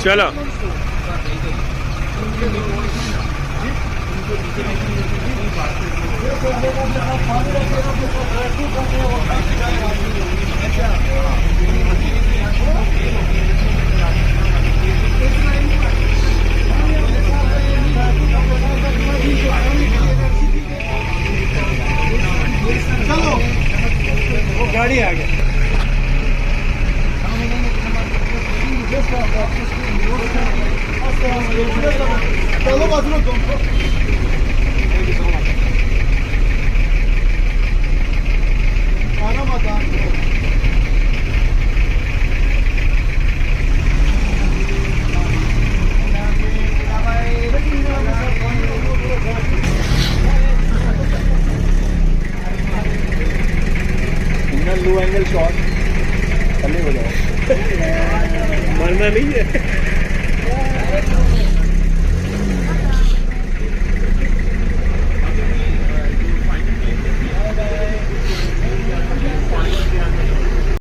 चलो वो गाड़ी आ गया। चलो बाजूला खाना माता लो एंगल शॉट हो जाओ। मरना नहीं है।